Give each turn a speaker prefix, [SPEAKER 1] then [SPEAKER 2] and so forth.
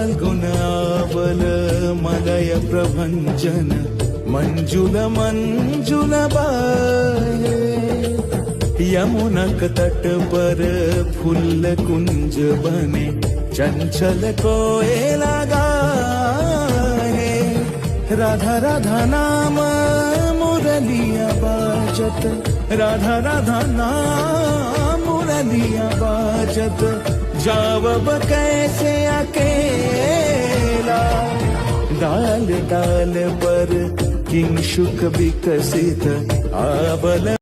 [SPEAKER 1] फाल्गुनावल मलय प्रभंजन मंजुल मंजुल बाहे यमुनक तट पर फूल कुंज बने चंचल कोयला गाहे राधा राधा नाम मुरलिया बाजत राधा राधा नाम मुरलिया बाजत जावब कैसे अकेला डाल डाल पर किंशुक विकसित आबल